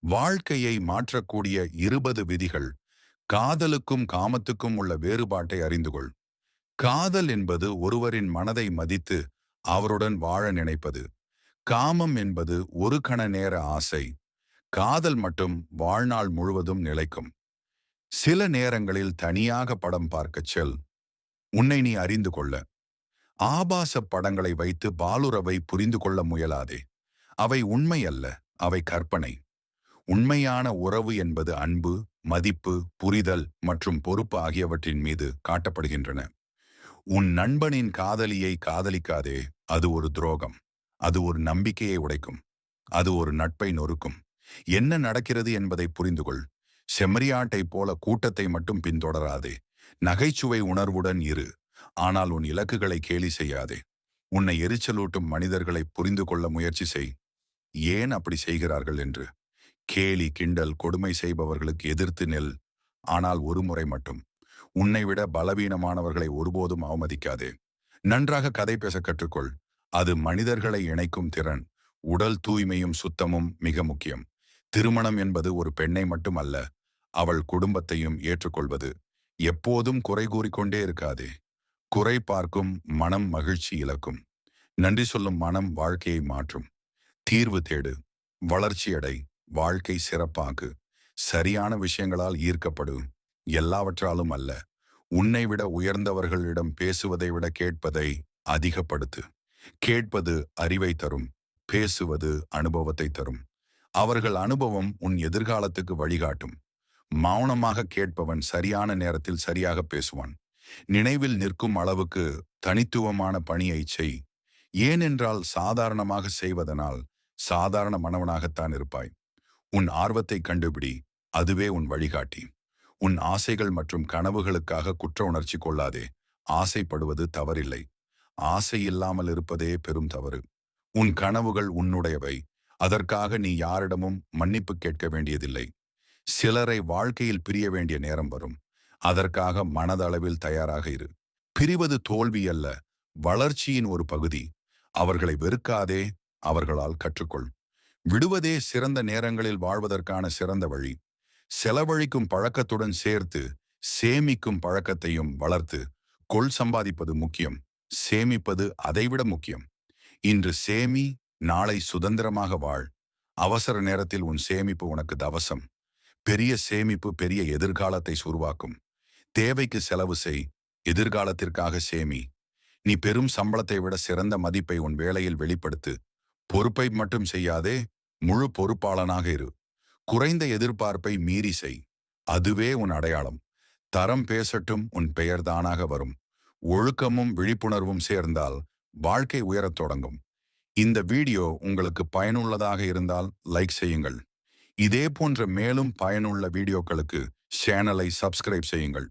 வாழ்க்கையை மாற்றக்கூடிய 20 விதிகள். காதலுக்கும் காமத்துக்கும் உள்ள வேறுபாட்டை அறிந்து கொள். காதல் என்பது ஒருவரின் மனதை மதித்து அவருடன் வாழ நினைப்பது. காமம் என்பது ஒரு கண நேர ஆசை. காதல் மட்டும் வாழ்நாள் முழுவதும் நிலைக்கும். சில நேரங்களில் தனியாக படம் பார்க்கச் செல். உன்னை நீ அறிந்து கொள்ள. ஆபாச படங்களை வைத்து பாலுரவை புரிந்து கொள்ள முயலாதே. அவை உண்மை அல்ல, அவை கற்பனை. உண்மையான உறவு என்பது அன்பு, மதிப்பு, புரிதல் மற்றும் பொறுப்பு ஆகியவற்றின் மீது காட்டப்படுகின்றன. உன் நண்பனின் காதலியை காதலிக்காதே. அது ஒரு துரோகம். அது ஒரு நம்பிக்கையை உடைக்கும். அது ஒரு நட்பை நொறுக்கும். என்ன நடக்கிறது என்பதை புரிந்து கொள். செம்மறியாட்டை போல கூட்டத்தை மட்டும் பின்தொடராதே. நகைச்சுவை உணர்வுடன் இரு. ஆனால் உன் இலக்குகளை கேலி செய்யாதே. உன்னை எரிச்சலூட்டும் மனிதர்களை புரிந்து கொள்ள முயற்சி செய். ஏன் அப்படி செய்கிறார்கள் என்று. கேலி, கிண்டல், கொடுமை செய்பவர்களுக்கு எதிர்த்து நெல். ஆனால் ஒரு முறை மட்டும். உன்னை விட பலவீனமானவர்களை ஒருபோதும் அவமதிக்காதே. நன்றாக கதை பேச கற்றுக்கொள். அது மனிதர்களை இணைக்கும் திறன். உடல் தூய்மையும் சுத்தமும் மிக முக்கியம். திருமணம் என்பது ஒரு பெண்ணை மட்டும் அல்ல, அவள் குடும்பத்தையும் ஏற்றுக்கொள்வது. எப்போதும் குறை கூறிக்கொண்டே இருக்காதே. குறை பார்க்கும் மனம் மகிழ்ச்சி இழக்கும். நன்றி சொல்லும் மனம் வாழ்க்கையை மாற்றும். தீர்வு தேடு. வளர்ச்சியடை. வாழ்க்கை சிறப்பாக்கு. சரியான விஷயங்களால் ஈர்க்கப்படு. எல்லாவற்றாலும் அல்ல. உன்னை விட உயர்ந்தவர்களிடம் பேசுவதை விட கேட்பதை அதிகப்படுத்து. கேட்பது அறிவை தரும். பேசுவது அனுபவத்தை தரும். அவர்கள் அனுபவம் உன் எதிர்காலத்துக்கு வழிகாட்டும். மௌனமாக கேட்பவன் சரியான நேரத்தில் சரியாக பேசுவான். நினைவில் நிற்கும் அளவுக்கு தனித்துவமான பணியை செய். ஏனென்றால் சாதாரணமாக செய்வதனால் சாதாரண மனவனாகத்தான் இருப்பாய். உன் ஆர்வத்தை கண்டுபிடி. அதுவே உன் வழிகாட்டி. உன் ஆசைகள் மற்றும் கனவுகளுக்காக குற்ற உணர்ச்சி கொள்ளாதே. ஆசைப்படுவது தவறில்லை. ஆசை இல்லாமல் இருப்பதே பெரும் தவறு. உன் கனவுகள் உன்னுடையவை. அதற்காக நீ யாரிடமும் மன்னிப்பு கேட்க வேண்டியதில்லை. சிலரை வாழ்க்கையில் பிரிய வேண்டிய நேரம் வரும். அதற்காக மனதளவில் தயாராக இரு. பிரிவது தோல்வி அல்ல, வளர்ச்சியின் ஒரு பகுதி. அவர்களை வெறுக்காதே, அவர்களால் கற்றுக்கொள். விடுவதே சிறந்த நேரங்களில் வாழ்வதற்கான சிறந்த வழி. செலவழிக்கும் பழக்கத்துடன் சேர்த்து சேமிக்கும் பழக்கத்தையும் வளர்த்து கொள். சம்பாதிப்பது முக்கியம், சேமிப்பது அதைவிட முக்கியம். இன்று சேமி, நாளை சுதந்திரமாக வாழ். அவசர நேரத்தில் உன் சேமிப்பு உனக்கு தவசம். பெரிய சேமிப்பு பெரிய எதிர்காலத்தை உருவாக்கும். தேவைக்கு செலவு செய், எதிர்காலத்திற்காக சேமி. நீ பெரும் சம்பளத்தை விட சிறந்த மதிப்பை உன் வேலையில் வெளிப்படுத்து. பொறுப்பை மட்டும் செய்யாதே, முழு பொறுப்பாளனாக இரு. குறைந்த எதிர்பார்ப்பை மீறி செய். அதுவே உன் அடையாளம். தரம் பேசட்டும், உன் பெயர் தானாக வரும். ஒழுக்கமும் விழிப்புணர்வும் சேர்ந்தால் வாழ்க்கை உயரத் தொடங்கும். இந்த வீடியோ உங்களுக்கு பயனுள்ளதாக இருந்தால் லைக் செய்யுங்கள். இதே போன்ற மேலும் பயனுள்ள வீடியோக்களுக்கு சேனலை சப்ஸ்கிரைப் செய்யுங்கள்.